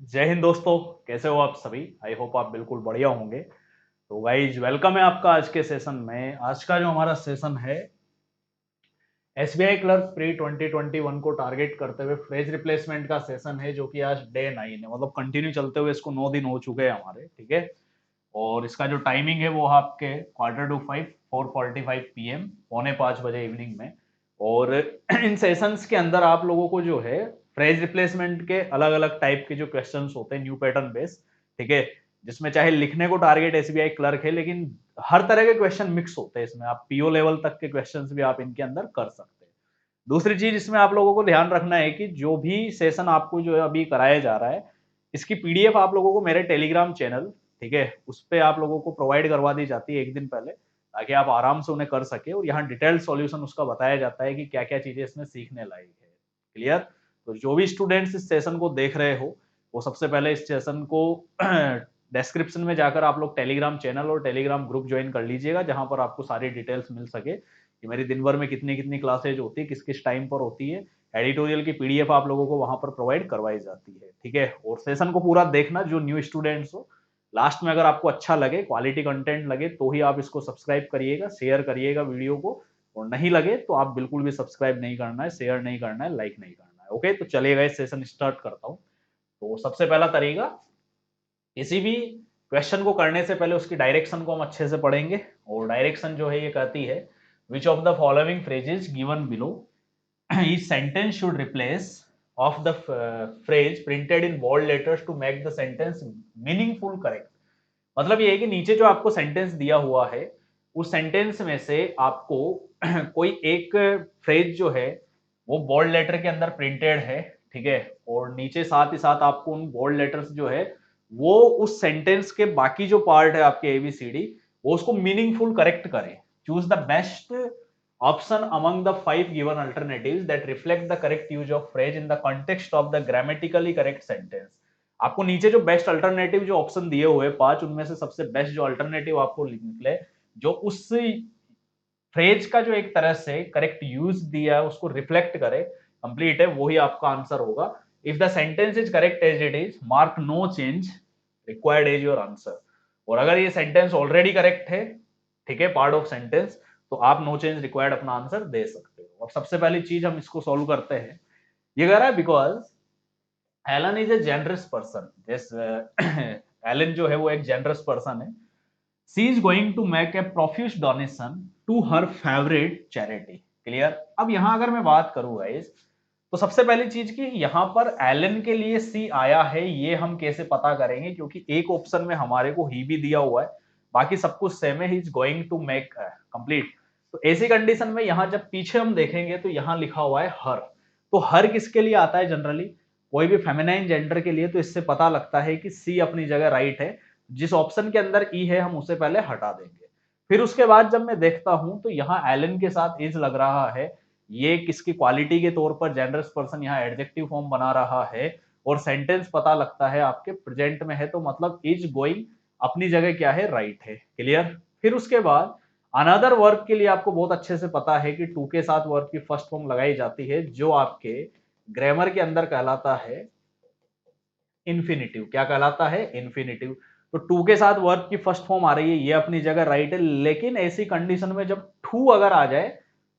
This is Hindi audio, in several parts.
जय हिंद दोस्तों। कैसे हो आप सभी? आई होप आप बिल्कुल बढ़िया होंगे। तो गाइज वेलकम है आपका आज के सेशन में। आज का जो हमारा सेशन है एसबीआई क्लर्क प्री 2021 को टारगेट करते हुए फ्रेज रिप्लेसमेंट का सेशन है, जो कि आज डे 9 है, मतलब कंटिन्यू चलते हुए इसको 9 दिन हो चुके हैं हमारे। ठीक है। और इसका जो टाइमिंग है वो आपके 4:45 4:45 PM, 4:45 इवनिंग में। और इन सेशंस के अंदर आप लोगों को जो है फ्रेज रिप्लेसमेंट के अलग अलग टाइप के जो क्वेश्चंस होते हैं न्यू पैटर्न बेस, ठीक है, जिसमें चाहे लिखने को टारगेट एसबीआई क्लर्क है, लेकिन हर तरह के क्वेश्चन मिक्स होते हैं इसमें। आप पीओ लेवल तक के क्वेश्चंस भी आप इनके अंदर कर सकते हैं। दूसरी चीज इसमें आप लोगों को ध्यान रखना है कि जो भी सेशन आपको जो है अभी कराया जा रहा है, इसकी पीडीएफ आप लोगों को मेरे टेलीग्राम चैनल, ठीक है, उस पर आप लोगों को प्रोवाइड करवा दी जाती है एक दिन पहले, ताकि आप आराम से उन्हें कर सके। और यहाँ डिटेल्ड सॉल्यूशन उसका बताया जाता है कि क्या क्या चीजें इसमें सीखने लायक है। क्लियर? तो जो भी स्टूडेंट्स इस सेशन को देख रहे हो, वो सबसे पहले इस सेशन को डिस्क्रिप्शन में जाकर आप लोग टेलीग्राम चैनल और टेलीग्राम ग्रुप ज्वाइन कर लीजिएगा, जहां पर आपको सारी डिटेल्स मिल सके कि मेरी दिन भर में कितनी कितनी क्लासेज होती है, किस किस टाइम पर होती है। एडिटोरियल की पीडीएफ आप लोगों को वहां पर प्रोवाइड करवाई जाती है। ठीक है। और सेशन को पूरा देखना, जो न्यू स्टूडेंट्स हो। लास्ट में अगर आपको अच्छा लगे, क्वालिटी कंटेंट लगे, तो ही आप इसको सब्सक्राइब करिएगा, शेयर करिएगा वीडियो को। और नहीं लगे तो आप बिल्कुल भी सब्सक्राइब नहीं करना है, शेयर नहीं करना है, लाइक नहीं करना है। ओके, तो चलिएगा इस सेशन स्टार्ट करता हूँ। तो सबसे पहला तरीका, किसी भी क्वेश्चन को करने से पहले उसकी डायरेक्शन को हम अच्छे से पढ़ेंगे। और डायरेक्शन जो है ये कहती है, which of the following phrases given below each sentence should replace of the phrase printed in bold letters to make the sentence meaningful correct। मतलब ये है कि नीचे जो आपको सेंटेंस दिया हुआ है, उस सेंटेंस में से आपको कोई एक फ्रेज जो है वो बोल्ड लेटर के अंदर प्रिंटेड है, ठीक है। और नीचे साथ ही साथ आपको उन बोल्ड लेटर्स जो है वो उस सेंटेंस के बाकी जो पार्ट है आपके एबीसीडी, वो उसको मीनिंगफुल करेक्ट करे। Choose the best option among the 5 given alternatives that reflect the correct use of phrase in the context of the grammatically correct sentence। आपको नीचे जो बेस्ट अल्टरनेटिव जो ऑप्शन दिए हुए 5, उनमें से सबसे बेस्ट जो अल्टरनेटिव आपको निकले, जो उस फ्रेज का जो एक तरह से करेक्ट यूज दिया है उसको रिफ्लेक्ट करे, कंप्लीट है, वही आपका आंसर होगा। If the sentence is correct as it is, mark no change required as your answer. और अगर ये सेंटेंस ऑलरेडी करेक्ट है, ठीक है, पार्ट ऑफ सेंटेंस, तो आप नो चेंज रिक्वायर्ड अपना आंसर दे सकते हो। अब सबसे पहली चीज हम इसको सॉल्व करते हैं। ये कह रहा है because Alan is a generous person. This Alan जो है वो एक जेनरस पर्सन है। She is going to make a profuse donation to her favourite charity. Clear? अब यहां अगर मैं बात करूं गाइस, तो सबसे पहली चीज की यहां पर एलन के लिए सी आया है, ये हम कैसे पता करेंगे? क्योंकि एक ऑप्शन में हमारे को ही भी दिया हुआ है, बाकी सब कुछ सेम है, he is going to make complete. तो ऐसी कंडीशन में यहां जब पीछे हम देखेंगे तो यहां लिखा हुआ है हर। तो हर किसके लिए आता है जनरली? कोई भी फेमिनाइन जेंडर के लिए। तो इससे पता लगता है कि सी अपनी जगह राइट है। जिस ऑप्शन के अंदर ई है हम उसे पहले हटा देंगे। फिर उसके बाद जब मैं देखता हूं तो यहाँ एलन के साथ इज लग रहा है, ये किसकी क्वालिटी के तौर पर जेनरस पर्सन यहाँ एडजेक्टिव फॉर्म बना रहा है। और सेंटेंस पता लगता है आपके प्रेजेंट में है, तो मतलब इज गोइंग अपनी जगह क्या है? राइट है। क्लियर? फिर उसके बाद अनदर वर्ब के लिए आपको बहुत अच्छे से पता है कि टू के साथ वर्ब की फर्स्ट फॉर्म लगाई जाती है, जो आपके ग्रामर के अंदर कहलाता है इन्फिनिटिव। क्या कहलाता है? इन्फिनिटिव। तो टू के साथ वर्ब की फर्स्ट फॉर्म आ रही है, ये अपनी जगह राइट है। लेकिन ऐसी कंडीशन में जब टू अगर आ जाए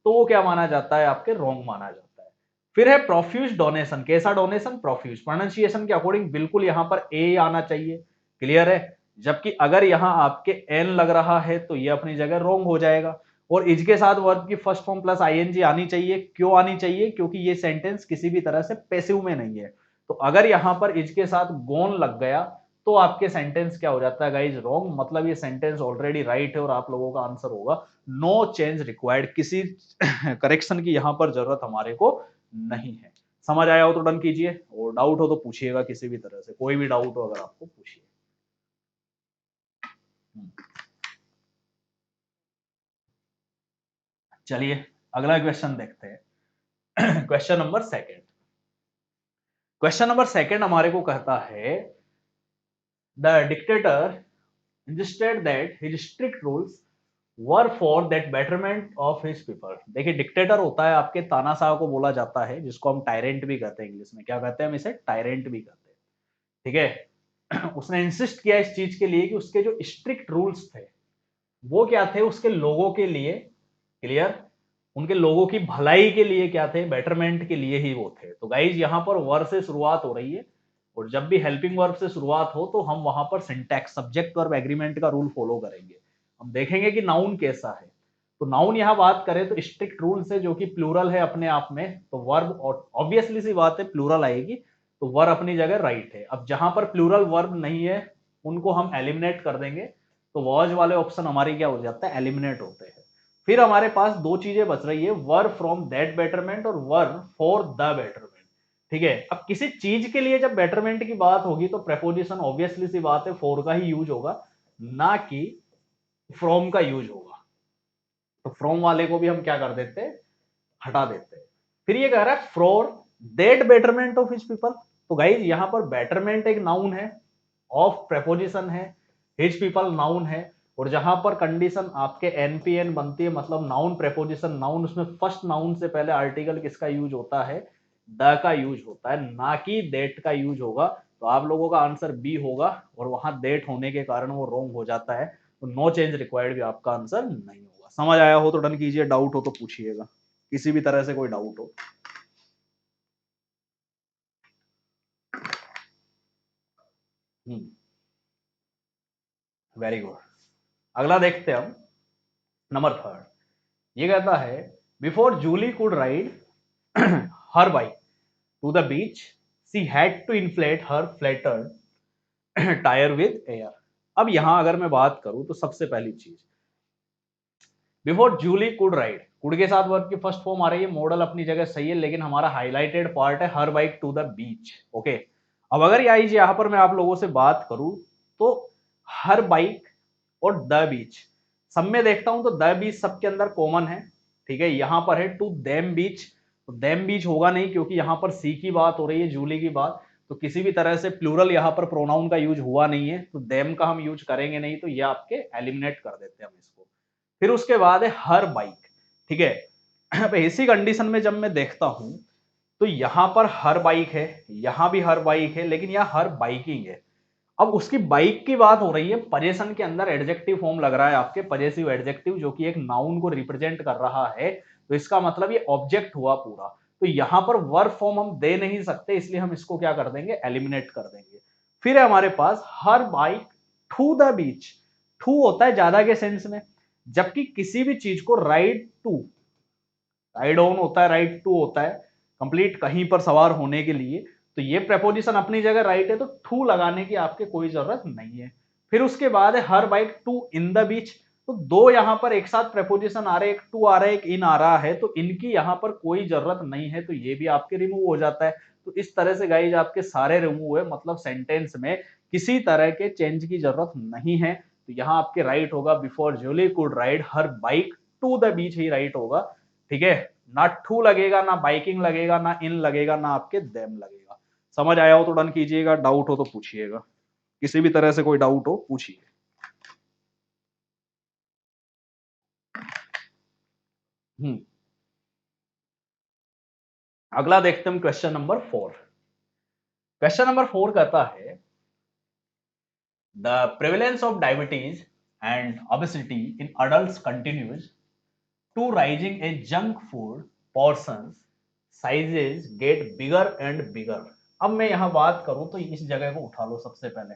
तो वो क्या माना जाता है? आपके रॉन्ग माना जाता है। फिर है प्रोफ्यूज डोनेशन। कैसा डोनेशन? प्रोफ्यूज। प्रोनाउंसिएशन के अकॉर्डिंग बिल्कुल यहां पर ए आना चाहिए। क्लियर है? जबकि अगर यहां आपके एन लग रहा है तो ये अपनी जगह रॉन्ग हो जाएगा। और इज के साथ वर्ब की फर्स्ट फॉर्म प्लस आईएनजी आनी चाहिए। क्यों आनी चाहिए? क्योंकि ये सेंटेंस किसी भी तरह से पैसिव में नहीं है। तो अगर यहां पर इज के साथ गोन लग गया तो आपके सेंटेंस क्या हो जाता है गाइज? रॉन्ग। मतलब ये सेंटेंस ऑलरेडी राइट है और आप लोगों का आंसर होगा नो चेंज रिक्वायर्ड। किसी करेक्शन की यहां पर जरूरत हमारे को नहीं है। समझ आया हो तो डन कीजिए, और डाउट हो तो पूछिएगा, किसी भी तरह से कोई भी डाउट हो अगर आपको पूछिए। चलिए अगला क्वेश्चन देखते हैं। Question number second. Question number second हमारे को कहता है, the dictator insisted that his strict rules were for that betterment of his people। देखिए डिक्टेटर होता है आपके तानाशाह को बोला जाता है, जिसको हम टायरेंट भी कहते हैं। इंग्लिश में क्या कहते हैं? हम इसे टायरेंट भी कहते हैं। ठीक है। उसने इंसिस्ट किया इस चीज के लिए कि उसके जो स्ट्रिक्ट रूल्स थे वो क्या थे, उसके लोगों के लिए, क्लियर, उनके लोगों की भलाई के लिए क्या थे, बेटरमेंट के लिए ही वो थे। तो गाइज यहाँ पर वर्ब से शुरुआत हो रही है, और जब भी हेल्पिंग वर्ब से शुरुआत हो तो हम वहां पर सिंटैक्स सब्जेक्ट वर्ब एग्रीमेंट का रूल फॉलो करेंगे। हम देखेंगे कि नाउन कैसा है। तो नाउन यहाँ बात करें तो स्ट्रिक्ट रूल से, जो कि प्लूरल है अपने आप में, तो वर्ब ऑब्वियसली सी बात है प्लूरल आएगी, तो वर्ब अपनी जगह राइट है। अब जहां पर प्लूरल वर्ब नहीं है उनको हम एलिमिनेट कर देंगे, तो वॉज वाले ऑप्शन हमारी क्या हो जाता है, एलिमिनेट होते हैं। फिर हमारे पास दो चीजें बच रही है, वर्ब फ्रॉम दैट बेटरमेंट और वर्ब फॉर द बेटरमेंट। ठीक है, अब किसी चीज के लिए जब बेटरमेंट की बात होगी तो प्रेपोजिशन ऑब्वियसली सी बात है फॉर का ही यूज होगा, ना कि फ्रॉम का यूज होगा। तो फ्रॉम वाले को भी हम क्या कर देते हैं, हटा देते हैं। फिर ये कह रहा है for that betterment of his people. तो गाइज यहां पर बेटरमेंट एक नाउन है, ऑफ प्रेपोजिशन है, हिज पीपल नाउन है, और जहां पर कंडीशन आपके एनपीएन बनती है, मतलब नाउन प्रेपोजिशन नाउन, उसमें फर्स्ट नाउन से पहले आर्टिकल किसका यूज होता है, द का यूज होता है, ना कि देट का यूज होगा। तो आप लोगों का आंसर बी होगा, और वहां देट होने के कारण वो रॉन्ग हो जाता है, तो नो चेंज रिक्वायर्ड भी आपका आंसर नहीं होगा। समझ आया हो तो डन कीजिए, डाउट हो तो पूछिएगा, किसी भी तरह से कोई डाउट हो। Very good. अगला देखते हैं हम, नंबर थर्ड। ये कहता है before Julie could ride her bike to the beach she had to inflate her flattered tyre with air. अब यहां अगर मैं बात करूं तो सबसे पहली चीज, before Julie could ride, could के साथ वर्ब की फर्स्ट फॉर्म आ रही है, मॉडल अपनी जगह सही है, लेकिन हमारा हाईलाइटेड पार्ट है her bike to the beach. Okay, अब अगर यहां पर मैं आप लोगों से बात करूं तो हर बाइक और द बीच, सब में देखता हूं तो द बीच सबके अंदर कॉमन है। ठीक है, यहां पर है टू देम बीच, तो देम बीच होगा नहीं, क्योंकि यहां पर सी की बात हो रही है, जूली की बात, तो किसी भी तरह से प्लूरल यहां पर प्रोनाउन का यूज हुआ नहीं है, तो देम का हम यूज करेंगे नहीं, तो ये आपके एलिमिनेट कर देते हैं हम इसको। फिर उसके बाद है हर बाइक। ठीक है, अब इसी कंडीशन में जब मैं देखता हूं तो यहां पर हर बाइक है, यहां भी हर बाइक है, लेकिन यहां हर बाइकिंग है। अब उसकी बाइक की बात हो रही है, पजेशन के अंदर एडजेक्टिव फॉर्म लग रहा है आपके, पजेसिव एडजेक्टिव, जो कि एक नाउन को रिप्रेजेंट कर रहा है, तो इसका मतलब ये ऑब्जेक्ट हुआ पूरा। तो यहां पर वर्ब फॉर्म हम दे नहीं सकते, इसलिए हम इसको क्या कर देंगे, एलिमिनेट कर देंगे। फिर है हमारे पास her bike to the beach, to होता है ज्यादा के सेंस में, जबकि किसी भी चीज को राइड टू, राइड ऑन होता है, राइड टू होता है, कंप्लीट कहीं पर सवार होने के लिए। तो ये प्रेपोजिशन अपनी जगह राइट है, तो टू लगाने की आपके कोई जरूरत नहीं है। फिर उसके बाद है her bike to in the beach, तो दो यहां पर एक साथ प्रेपोजिशन आ रहे हैं, एक टू आ रहा है, एक इन आ रहा है, तो इनकी यहां पर कोई जरूरत नहीं है, तो ये भी आपके रिमूव हो जाता है। तो इस तरह से गाइज आपके सारे रिमूव है, मतलब सेंटेंस में किसी तरह के चेंज की जरूरत नहीं है। तो यहाँ आपके राइट होगा before Julie could ride her bike to the beach ही राइट होगा। ठीक है, ना टू लगेगा, ना बाइकिंग लगेगा, ना इन लगेगा, ना आपके देम लगेगा। समझ आया हो तो डन कीजिएगा, डाउट हो तो पूछिएगा, किसी भी तरह से कोई डाउट हो पूछिए। हम्म, अगला देखते हैं क्वेश्चन नंबर 4। क्वेश्चन नंबर 4 कहता है the prevalence of diabetes and obesity in adults continues to rising a junk food portions sizes get bigger and bigger। अब मैं यहां बात करूं तो इस जगह को उठा लो, सबसे पहले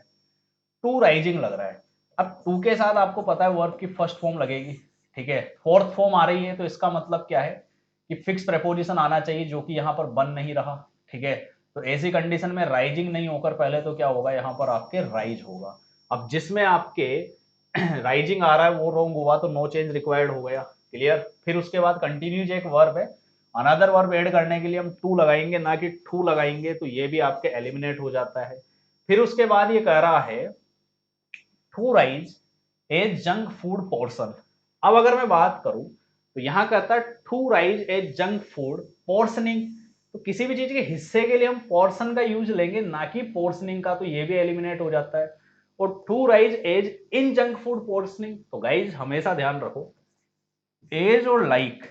टू राइजिंग लग रहा है। अब टू के साथ आपको पता है वर्ब की फर्स्ट फॉर्म लगेगी। ठीक है, फोर्थ फॉर्म आ रही है, तो इसका मतलब क्या है कि फिक्स प्रेपोजिशन आना चाहिए, जो कि यहाँ पर बन नहीं रहा। ठीक है, तो ऐसी कंडीशन में राइजिंग नहीं होकर पहले तो क्या होगा, यहाँ पर आपके राइज होगा। अब जिसमें आपके राइजिंग आ रहा है वो रॉन्ग हुआ, तो नो चेंज रिक्वायर्ड हो गया, क्लियर। फिर उसके बाद कंटिन्यूज एक वर्ब है, अनदर वर्ब ऐड करने के लिए हम टू लगाएंगे, ना कि टू लगाएंगे, तो ये भी आपके एलिमिनेट हो जाता है। फिर उसके बाद ये कह रहा है to rise a junk food portion. अब अगर मैं बात करूं तो यहां कहता है to rise a junk food portioning, तो किसी भी चीज के हिस्से के लिए हम पोर्शन का यूज लेंगे, ना कि पोर्शनिंग का, तो ये भी एलिमिनेट हो जाता है। और to rise as in junk food portioning, तो गाइज हमेशा ध्यान रखो एज और लाइक,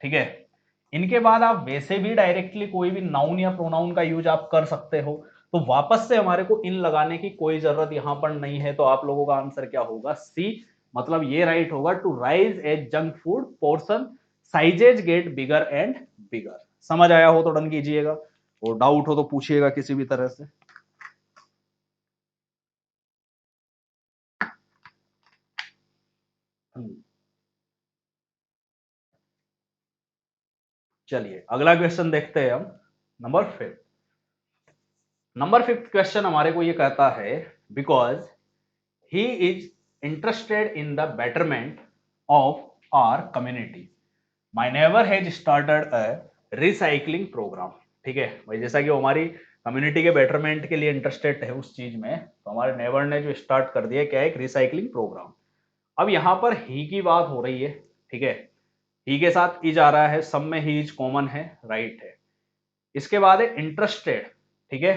ठीक है, इनके बाद आप वैसे भी डायरेक्टली कोई भी नाउन या प्रोनाउन का यूज आप कर सकते हो। तो वापस से हमारे को इन लगाने की कोई जरूरत यहां पर नहीं है, तो आप लोगों का आंसर क्या होगा, सी। मतलब ये राइट होगा, to rise a junk food portion sizes get bigger and bigger. समझ आया हो तो डन कीजिएगा, और डाउट हो तो पूछिएगा किसी भी तरह से। चलिए अगला क्वेश्चन देखते हैं हम। नंबर फिफ्थ क्वेश्चन हमारे को ये कहता है, because he is interested in the betterment of our community, my never has started a recycling program. ठीक है भाई, जैसा कि वो हमारी कम्युनिटी के बेटरमेंट के लिए इंटरेस्टेड है उस चीज में, तो हमारे नेवर ने जो स्टार्ट कर दिया क्या है, एक रिसाइकलिंग प्रोग्राम। अब यहाँ पर ही की बात हो रही है, ठीक है, ही के साथ इज आ रहा है, सब में ही इज कॉमन है, राइट है। इसके बाद है इंटरेस्टेड, ठीक है।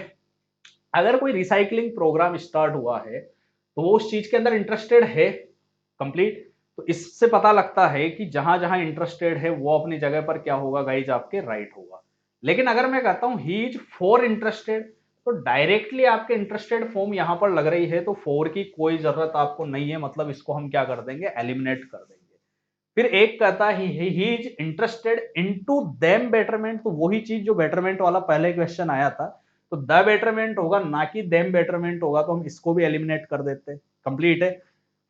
अगर कोई रिसाइकलिंग प्रोग्राम स्टार्ट हुआ है तो वो उस चीज के अंदर इंटरेस्टेड है, कंप्लीट। तो इससे पता लगता है कि जहां जहां इंटरेस्टेड है वो अपनी जगह पर क्या होगा गाइज, आपके राइट होगा। लेकिन अगर मैं कहता हूं ही इज फॉर इंटरेस्टेड, तो डायरेक्टली आपके इंटरेस्टेड फॉर्म यहां पर लग रही है, तो फॉर की कोई जरूरत आपको नहीं है, मतलब इसको हम क्या कर देंगे, एलिमिनेट कर देंगे। फिर एक कहता है he is interested into them betterment, तो वही चीज जो बेटरमेंट वाला पहले क्वेश्चन आया था, तो द बेटरमेंट होगा ना कि देम बेटरमेंट होगा, तो हम इसको भी एलिमिनेट कर देते, कंप्लीट है।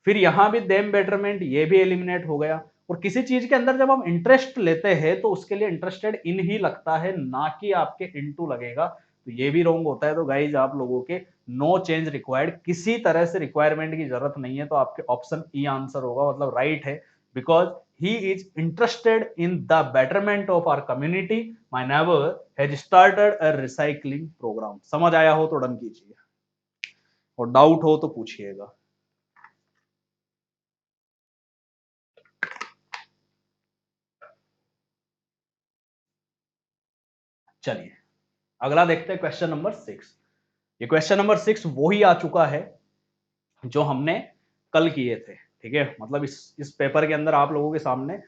फिर यहां भी देम बेटरमेंट, ये भी एलिमिनेट हो गया। और किसी चीज के अंदर जब हम इंटरेस्ट लेते हैं तो उसके लिए इंटरेस्टेड इन ही लगता है, ना कि आपके इनटू लगेगा, तो ये भी रॉन्ग होता है। तो गाइज आप लोगों के नो चेंज रिक्वायर्ड, किसी तरह से रिक्वायरमेंट की जरूरत नहीं है, तो आपके ऑप्शन ई आंसर होगा, मतलब राइट है। Because he is interested in the betterment of our community, my neighbor has started a recycling program। समझ आया हो तो डन कीजिए, और डाउट हो तो पूछिएगा। चलिए अगला देखते हैं, क्वेश्चन नंबर 6। ये क्वेश्चन नंबर 6 वो ही आ चुका है जो हमने कल किए थे, ठीक है। मतलब इस पेपर के अंदर आप लोगों के सामने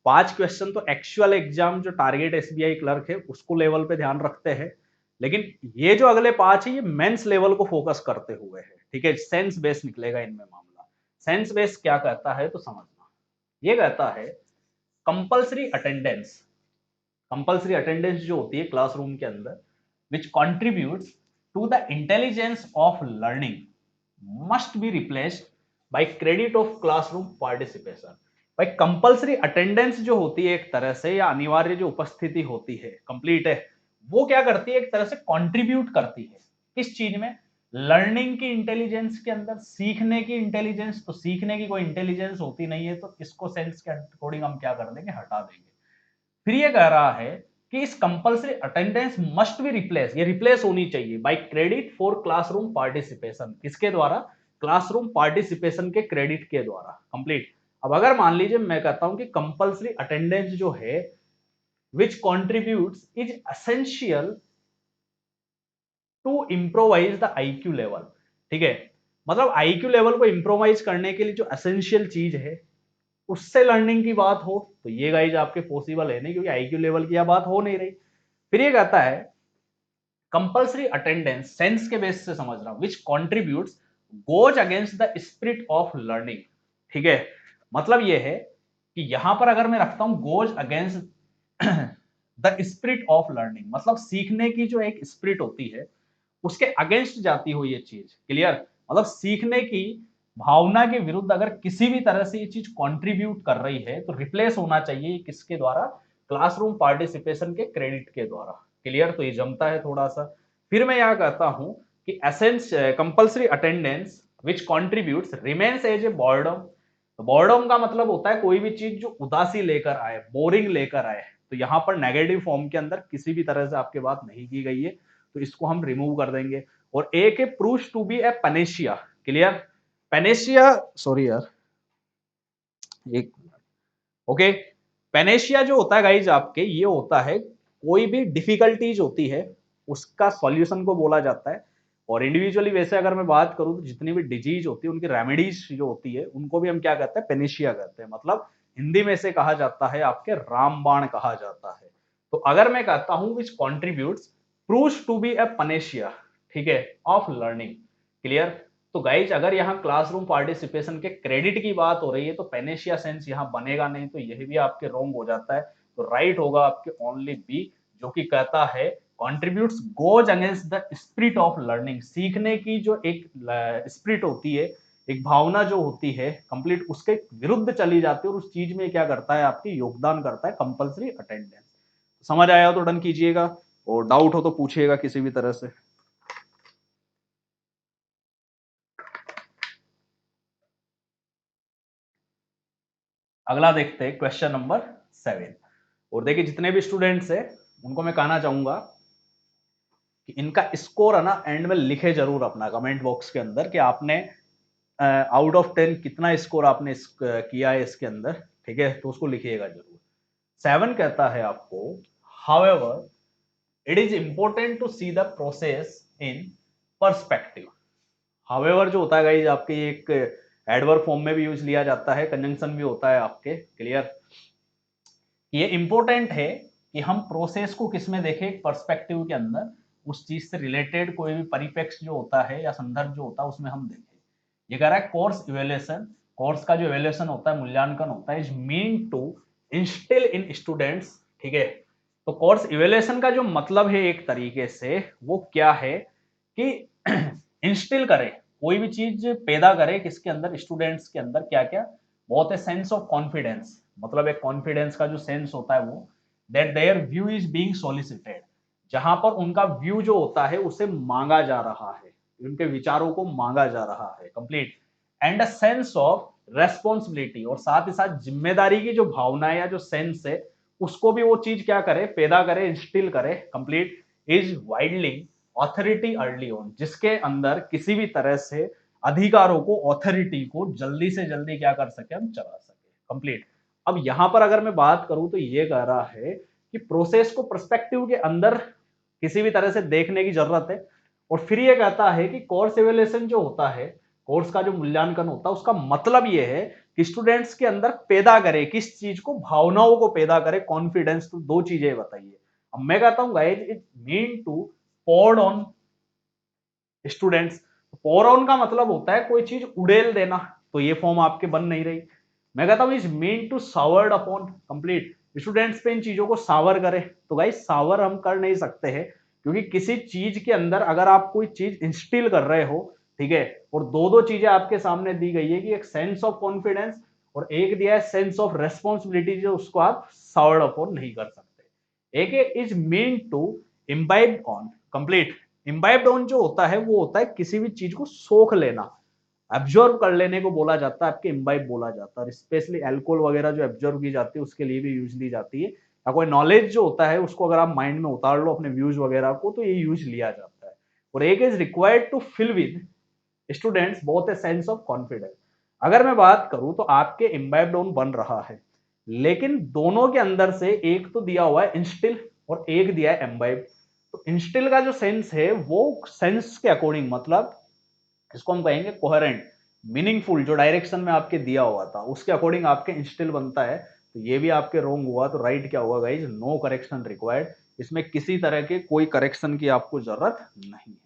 5 क्वेश्चन तो एक्चुअल एग्जाम जो टारगेट एसबीआई क्लर्क है उसको लेवल पे ध्यान रखते हैं, लेकिन ये जो अगले 5 है ये मेंस लेवल को फोकस करते हुए है, ठीक है। सेंस बेस निकलेगा इनमें मामला। सेंस बेस क्या कहता है तो समझना, ये कहता है कंपल्सरी अटेंडेंस। कंपल्सरी अटेंडेंस जो होती है क्लासरूम के अंदर, which contributes to the intelligence of learning, must be replaced by credit of classroom participation. भाई कंपल्सरी अटेंडेंस जो होती है एक तरह से, या अनिवार्य जो उपस्थिति होती है, कंप्लीट है, वो क्या करती है, एक तरह से कंट्रीब्यूट करती है किस चीज में, लर्निंग की इंटेलिजेंस के अंदर, सीखने की इंटेलिजेंस। तो सीखने की कोई इंटेलिजेंस होती नहीं है, तो इसको सेंस के अकॉर्डिंग हम क्या कर देंगे, हटा देंगे। फिर ये कह रहा है कि इस compulsory attendance must be replace, ये रिप्लेस होनी चाहिए by credit for classroom participation. किसके द्वारा, क्लासरूम पार्टिसिपेशन के क्रेडिट के द्वारा, कंप्लीट। अब अगर मान लीजिए मैं कहता हूं कि कंपल्सरी अटेंडेंस जो है which contributes is essential to improvise the IQ level, ठीक है। मतलब आईक्यू लेवल को इंप्रोवाइज करने के लिए जो एसेंशियल चीज है उससे लर्निंग की बात हो, तो ये गाइज आपके पॉसिबल है नहीं, क्योंकि आईक्यू लेवल की बात हो नहीं रही। फिर ये कहता है कंपल्सरी अटेंडेंस सेंस के बेस से समझ रहा हूं, which contributes goes against the spirit of learning, ठीक है। मतलब ये है कि यहां पर अगर मैं रखता हूं goes against the spirit of learning, मतलब सीखने की जो एक स्पिरिट होती है उसके अगेंस्ट जाती हो ये चीज, क्लियर। मतलब सीखने की भावना के विरुद्ध अगर किसी भी तरह से ये चीज कंट्रीब्यूट कर रही है तो रिप्लेस होना चाहिए किसके द्वारा, क्लासरूम पार्टिसिपेशन के क्रेडिट के द्वारा, क्लियर। तो ये जमता है थोड़ा सा। फिर मैं यहां कहता हूं कि essence compulsory attendance which contributes remains as a boredom. तो बॉर्डम का मतलब होता है कोई भी चीज जो उदासी लेकर आए, बोरिंग लेकर आए, तो यहां पर नेगेटिव फॉर्म के अंदर किसी भी तरह से आपके बात नहीं की गई है, तो इसको हम रिमूव कर देंगे। और एक है proves to be a panacea, clear. Panacea, sorry यार, एक, ओके। पेनेशिया जो होता है गाइज आपके, ये होता है कोई भी डिफिकल्टीज होती है उसका सॉल्यूशन को बोला जाता है। और इंडिविजुअली वैसे अगर मैं बात करूं तो जितनी भी डिजीज होती है उनकी रेमेडीज जो होती है उनको भी हम क्या कहते हैं, पेनेशिया कहते हैं। मतलब हिंदी में से कहा जाता है आपके रामबाण कहा जाता है। तो अगर मैं कहता हूं which contributes proves to be a panacea, ठीक है, ऑफ लर्निंग। क्लियर। तो गाइज अगर यहाँ क्लासरूम पार्टिसिपेशन के क्रेडिट की बात हो रही है तो पेनेशिया सेंस यहाँ बनेगा नहीं, तो यही भी आपके रॉन्ग हो जाता है। तो राइट होगा आपके ओनली बी, जो कि कहता है contributes goes against the spirit of learning. सीखने की जो एक स्पिरिट होती है, एक भावना जो होती है कंप्लीट, उसके विरुद्ध चली जाती है और उस चीज में क्या करता है, आपकी योगदान करता है कंपल्सरी अटेंडेंस। समझ आया हो तो डन कीजिएगा, और डाउट हो तो पूछिएगा किसी भी तरह से। अगला देखते हैं क्वेश्चन नंबर 7। और देखिए जितने भी स्टूडेंट्स हैं उनको मैं कहना चाहूंगा कि इनका स्कोर है ना एंड में लिखे जरूर अपना कमेंट बॉक्स के अंदर कि आपने आउट ऑफ 10 कितना स्कोर आपने किया है इसके अंदर। ठीक है, तो उसको लिखिएगा जरूर। 7 कहता है आपको, however it is important to see the process in perspective. However जो होता है गाइस आपके एक एडवर्ब फॉर्म में भी यूज लिया जाता है, कंजंक्शन भी होता है आपके। क्लियर। ये इंपॉर्टेंट है कि हम प्रोसेस को किस में देखें, पर्सपेक्टिव के अंदर, उस चीज से रिलेटेड कोई भी परिप्रेक्ष्य जो होता है या संदर्भ जो होता है उसमें हम देखें। ये कह रहा है कोर्स इवेल्युएशन, कोर्स का जो इवेल्युएशन होता है, मूल्यांकन होता है, is mean to instil in students. ठीक है, तो कोर्स इवेल्युएशन का जो मतलब है एक तरीके से वो क्या है कि इंस्टिल करे, कोई भी चीज पैदा करे किसके अंदर, स्टूडेंट्स के अंदर। क्या क्या, बहुत है सेंस ऑफ कॉन्फिडेंस, मतलब एक कॉन्फिडेंस का जो सेंस होता है वो, that there view is being solicited, जहां पर उनका व्यू जो होता है उसे मांगा जा रहा है, उनके विचारों को मांगा जा रहा है complete. And a sense of responsibility, और साथ ही साथ जिम्मेदारी की जो भावना है या जो सेंस है उसको भी वो चीज क्या करे, पैदा करे, इंस्टिल करे complete. Is wielding authority early on, जिसके अंदर किसी भी तरह से अधिकारों को, ऑथोरिटी को जल्दी से जल्दी क्या कर सके, हम चला सके कंप्लीट। अब यहां पर अगर मैं बात करूं तो ये कह रहा है कि प्रोसेस को पर्सपेक्टिव के अंदर किसी भी तरह से देखने की जरूरत है। और फिर ये कहता है कि कोर्स इवेल्युएशन जो होता है, कोर्स का जो मूल्यांकन होता है, उसका मतलब ये है कि स्टूडेंट्स के अंदर पैदा करे, किस चीज को, भावनाओं को पैदा करे, कॉन्फिडेंस। तो दो चीजें बताइए। अब मैं कहता हूं guys it mean to poured on students. pour on का मतलब होता है कोई चीज उड़ेल देना, तो ये फॉर्म आपके बन नहीं रही। मैं कहता हूं is mean to showered upon complete, students पे इन चीजों को सावर करे। तो गाइस सावर हम कर नहीं सकते हैं, क्योंकि किसी चीज के अंदर अगर आप कोई चीज इंस्टिल कर रहे हो, ठीक है, और दो दो चीजें आपके सामने दी गई है कि एक सेंस ऑफ कॉन्फिडेंस और एक दिया है सेंस ऑफ रेस्पॉन्सिबिलिटी, जो उसको आप सावर्ड अपॉन नहीं कर सकते। एक है is mean to imbibe on complete. Imbibed on जो होता है वो होता है किसी भी चीज को सोख लेना, एब्जॉर्व कर लेने को बोला जाता है, आपके इम्बाइब बोला जाता है। स्पेशली अल्कोहल वगैरह जो एब्जॉर्व की जाती है उसके लिए भी यूज ली जाती है, या कोई नॉलेज जो होता है उसको अगर आप माइंड में उतार लो अपने व्यूज वगैरह को, तो ये यूज लिया जाता है। और एक is required to fill with students both a sense of confidence. अगर मैं बात करूं तो आपके इम्बाइब्ड ऑन बन रहा है, लेकिन दोनों के अंदर से एक तो दिया हुआ है इंस्टिल और एक दिया है एम्बाइब। तो इंस्टिल का जो सेंस है वो सेंस के अकॉर्डिंग, मतलब इसको हम कहेंगे कोहेरेंट, मीनिंगफुल, जो डायरेक्शन में आपके दिया हुआ था उसके अकॉर्डिंग आपके इंस्टिल बनता है। तो ये भी आपके रोंग हुआ, तो राइट क्या होगा गाइज, नो करेक्शन रिक्वायर्ड। इसमें किसी तरह के कोई करेक्शन की आपको जरूरत नहीं है।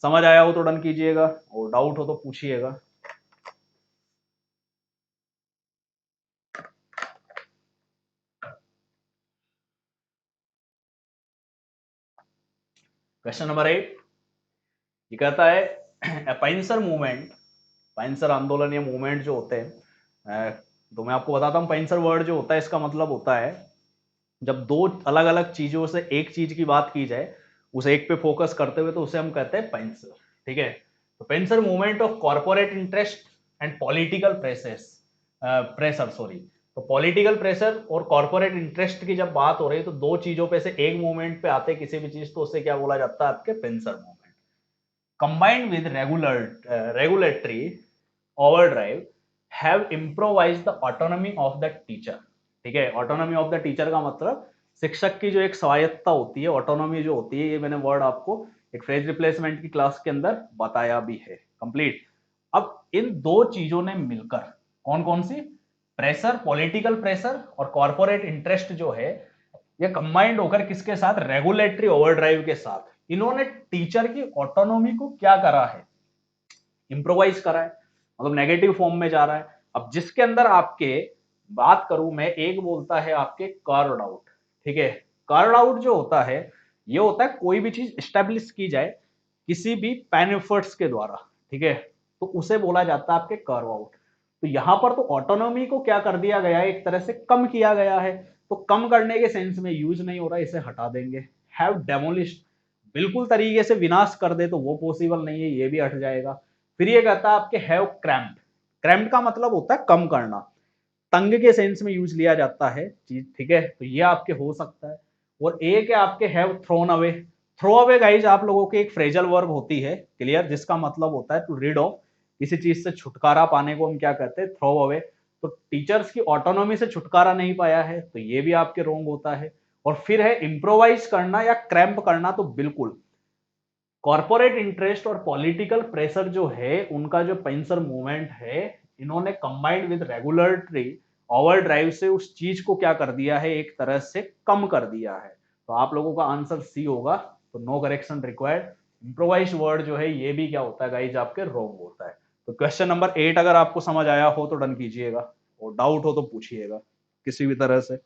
समझ आया हो तो डन कीजिएगा, और डाउट हो तो पूछिएगा। क्वेश्चन नंबर 8 ये कहता है पाइंसर मूवमेंट, पाइंसर आंदोलन या मूवमेंट जो होते हैं, तो मैं आपको बताता हूँ पाइंसर वर्ड जो होता है इसका मतलब होता है जब दो अलग अलग चीजों से एक चीज की बात की जाए, उस एक पे फोकस करते हुए, तो उसे हम कहते हैं पाइंसर। ठीक है, तो pincer movement of corporate interest and political presses, pressure sorry. तो पॉलिटिकल प्रेशर और कॉर्पोरेट इंटरेस्ट की जब बात हो रही है तो दो चीजों पे से एक मूवमेंट पे आते किसी भी चीज, तो उसे क्या बोला जाता है, आपके पाइंसर movement. combined with regulatory overdrive have improvised the autonomy of the teacher। ठीक है, ऑटोनॉमी ऑफ द टीचर का मतलब शिक्षक की जो एक स्वायत्ता होती है, ऑटोनॉमी जो होती है, ये मैंने वर्ड आपको एक फ्रेज रिप्लेसमेंट की क्लास के अंदर बताया भी है कंप्लीट। अब इन दो चीजों ने मिलकर, कौन कौन सी, प्रेशर, पॉलिटिकल प्रेशर और कॉर्पोरेट इंटरेस्ट जो है, ये कंबाइंड होकर किसके साथ, रेगुलेटरी ओवरड्राइव के साथ, इन्होंने टीचर की ऑटोनॉमी को क्या करा है, इंप्रोवाइज करा है, मतलब नेगेटिव फॉर्म में जा रहा है। अब जिसके अंदर आपके बात करूं मैं, एक बोलता है आपके कार्ड आउट, ठीक है। कार्ड आउट जो होता है, ये होता है कोई भी चीज स्टेब्लिश की जाए किसी भी पेन एफर्ट्स के द्वारा, ठीक है, तो उसे बोला जाता है आपके कर्व आउट। तो यहां पर तो ऑटोनॉमी को क्या कर दिया गया है, एक तरह से कम किया गया है, तो कम करने के सेंस में यूज नहीं हो रहा है, इसे हटा देंगे। हैव डेमोलिश्ड, बिल्कुल तरीके से विनाश कर दे तो वो पॉसिबल नहीं है, ये भी हट जाएगा। फिर ये कहता है आपके हैव क्रैम्प्ड, क्रैम्प्ड का मतलब होता है कम करना, तंग के सेंस में यूज लिया जाता है चीज, ठीक है, तो ये आपके हो सकता है। और एक है आपके have thrown away. Throw away guys आप लोगों की एक फ्रेजल वर्ब होती है, क्लियर, जिसका मतलब होता है टू रीड ऑफ, किसी चीज से छुटकारा पाने को हम क्या कहते हैं, थ्रो अवे। तो टीचर्स की ऑटोनॉमी से छुटकारा नहीं पाया है, तो ये भी आपके रोंग होता है। और फिर है इम्प्रोवाइज करना या क्रैम्प करना, तो बिल्कुल कॉर्पोरेट इंटरेस्ट और पॉलिटिकल प्रेशर जो है, उनका जो पेंसर मूवमेंट है, इन्होंने combined with regulatory over drive से उस चीज को क्या कर दिया है, एक तरह से कम कर दिया है। तो आप लोगों का आंसर सी होगा, तो no correction required. Improvise word जो है ये भी क्या होता है गाइज, आपके रॉन्ग होता है। तो क्वेश्चन नंबर 8 अगर आपको समझ आया हो तो डन कीजिएगा, और डाउट हो तो पूछिएगा किसी भी तरह से,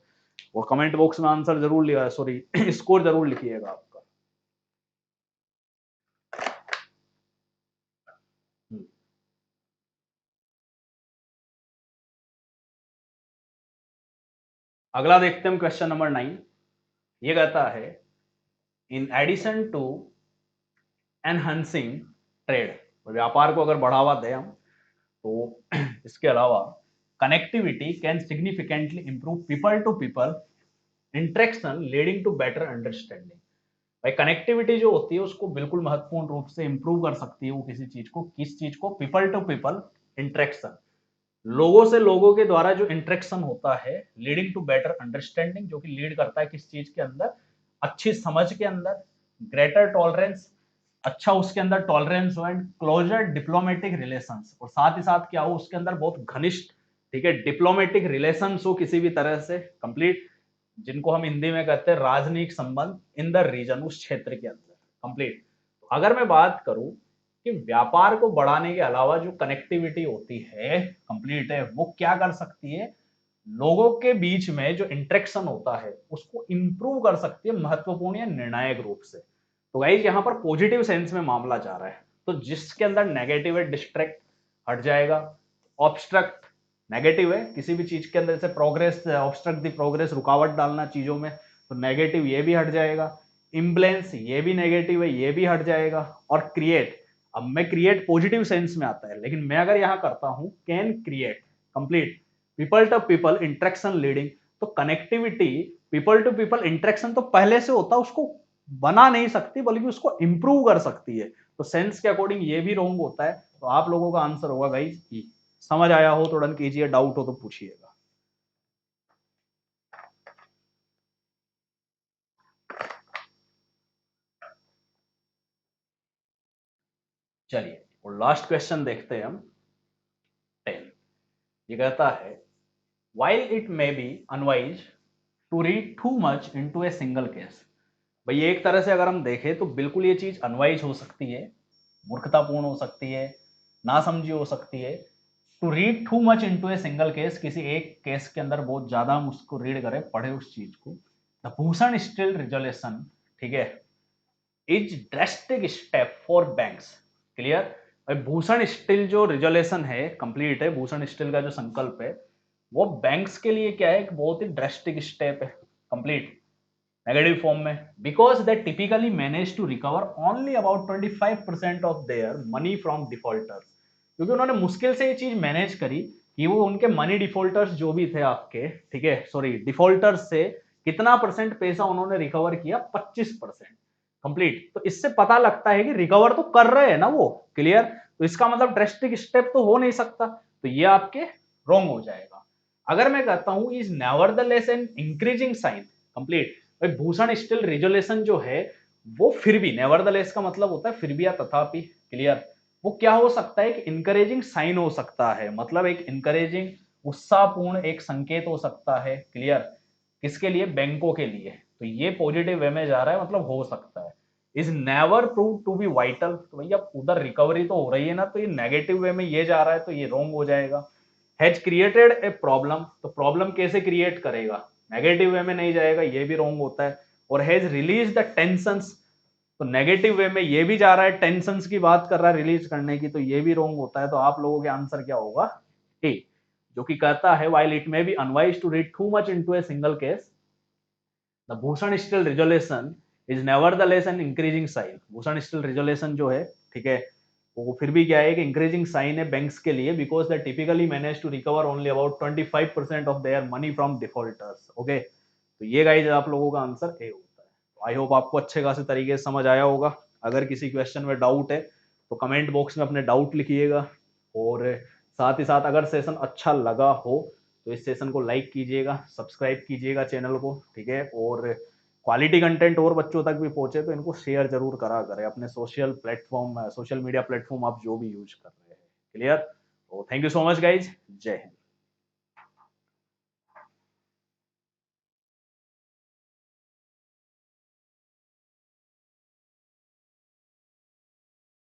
और कमेंट बॉक्स में आंसर जरूर लिया, सॉरी स्कोर जरूर लिखिएगा आपका। अगला देखते हैं हम क्वेश्चन नंबर 9। ये कहता है in addition to enhancing trade, व्यापार को अगर बढ़ावा दें हम, तो इसके अलावा connectivity can significantly improve people to people interaction leading to better understanding. भाई कनेक्टिविटी जो होती है उसको बिल्कुल महत्वपूर्ण रूप से इंप्रूव कर सकती है वो किसी चीज को, किस चीज को, पीपल टू पीपल इंटरेक्शन, लोगों से लोगों के द्वारा जो इंटरेक्शन होता है, लीडिंग टू बेटर अंडरस्टैंडिंग, जो कि लीड करता है किस चीज के अंदर, अच्छी समझ के अंदर, ग्रेटर टॉलरेंस, अच्छा उसके अंदर टॉलरेंस हो, एंड क्लोजर डिप्लोमेटिक रिलेशंस, और साथ ही साथ क्या हो उसके अंदर बहुत घनिष्ठ, ठीक है, डिप्लोमेटिक रिलेशंस हो किसी भी तरह से कंप्लीट, जिनको हम हिंदी में कहते हैं राजनयिक संबंध इन द रीजन, उस क्षेत्र के अंदर कंप्लीट। तो अगर मैं बात करूं कि व्यापार को बढ़ाने के अलावा जो कनेक्टिविटी होती है कंप्लीट है, वो क्या कर सकती है, लोगों के बीच में जो इंटरेक्शन होता है उसको इंप्रूव कर सकती है महत्वपूर्ण या निर्णायक रूप से। तो गाइस यहाँ पर पॉजिटिव सेंस में मामला जा रहा है, तो जिसके अंदर नेगेटिव है डिस्ट्रैक्ट हट जाएगा, ऑब्स्ट्रक्ट नेगेटिव है किसी भी चीज के अंदर, जैसे प्रोग्रेस, ऑब्स्ट्रक्ट दी प्रोग्रेस, रुकावट डालना चीजों में, तो नेगेटिव ये भी हट जाएगा। इम्बलेंस ये भी नेगेटिव है, ये भी हट जाएगा। और क्रिएट, अब मैं क्रिएट पॉजिटिव सेंस में आता है, लेकिन मैं अगर यहाँ करता हूँ can create complete people to people interaction leading, तो connectivity people to people interaction तो पहले से होता, उसको बना नहीं सकती बल्कि उसको इंप्रूव कर सकती है। तो सेंस के अकॉर्डिंग ये भी रॉन्ग होता है। तो आप लोगों का आंसर होगा गाइस ई। समझ आया हो तो डन कीजिए, डाउट हो तो पूछिएगा। चलिए और लास्ट क्वेश्चन देखते हैं हम 10। ये कहता है while it may be unwise to read too much into a single case। भाई एक तरह से अगर हम देखें तो बिल्कुल ये चीज अनवाइज हो सकती है, मूर्खतापूर्ण हो सकती है, नासमझी हो सकती है, to read too much into a single case, किसी एक केस के अंदर बहुत ज्यादा हम उसको रीड करें, पढ़े उस चीज को। द भूषण स्टिल रिजोल्यूशन, ठीक है, is drastic step for banks, clear. भाई भूषण स्टिल जो रिजोल्यूशन है कंप्लीट है, भूषण स्टिल का जो संकल्प है वो बैंक्स के लिए क्या है, एक बहुत ही ड्रेस्टिक स्टेप है कंप्लीट, नेगेटिव फॉर्म में, because they typically manage to recover only about 25% of their money from defaulters, क्योंकि उन्होंने मुश्किल से ये चीज मैनेज करी कि वो उनके मनी डिफॉल्टर्स जो भी थे आपके, ठीक है, सॉरी डिफॉल्टर्स से कितना परसेंट पैसा उन्होंने रिकवर किया, 25% कंप्लीट। तो इससे पता लगता है कि रिकवर तो कर रहे हैं ना वो, क्लियर। तो इसका मतलब ड्रेस्टिक स्टेप तो हो नहीं सकता, तो ये आपके रॉन्ग हो जाएगा। अगर मैं कहता हूं is nevertheless an increasing sign complete, भाई भूषण स्टिल रिजोल्यूशन जो है वो फिर भी, नेवरदलेस का मतलब होता है फिर भी या तथापि, क्लियर, वो क्या हो सकता है, एक इनकरेजिंग साइन हो सकता है, मतलब एक इनकरेजिंग उत्साहपूर्ण एक संकेत हो सकता है, क्लियर, किसके लिए, बैंकों के लिए। तो ये पॉजिटिव वे में जा रहा है, मतलब हो सकता है। Is never prove to be vital. तो भैया उधर रिकवरी तो हो रही है ना, तो ये नेगेटिव वे में ये जा रहा है तो ये रॉन्ग हो जाएगा। हैज क्रिएटेड ए प्रॉब्लम, तो प्रॉब्लम कैसे क्रिएट करेगा, नेगेटिव वे में नहीं जाएगा, ये भी रॉन्ग होता है। और हैज रिलीज द टेंशंस, तो नेगेटिव वे में ये भी जा रहा है, टेंशंस की बात कर रहा है रिलीज करने की, तो ये भी रॉन्ग होता है। तो आप लोगों के आंसर क्या होगा, ए, जो कि कहता है while it may be unwise to read too much into a single case, the Bhushan Still resolution is nevertheless an increasing sign। Bhushan still resolution जो है, ठीक है, वो फिर भी क्या है कि इंक्रीजिंग साइन है बैंक्स के लिए, because they typically manage to recover only about 25% of their money from defaulters. Okay, तो ये गाइज आप लोगों का आंसर ए होता है। आई होप आपको अच्छे खासे तरीके से समझ आया होगा। अगर किसी क्वेश्चन में डाउट है तो कमेंट बॉक्स में अपने डाउट लिखिएगा, और साथ ही साथ अगर सेशन अच्छा लगा हो तो इस सेशन को लाइक कीजिएगा, सब्सक्राइब कीजिएगा चैनल को, ठीक है, और क्वालिटी कंटेंट और बच्चों तक भी पहुंचे तो इनको शेयर जरूर करा करें अपने social platform, social media platform आप जो भी यूज कर रहे हैं। क्लियर? तो thank you so much guys, जय हिंद।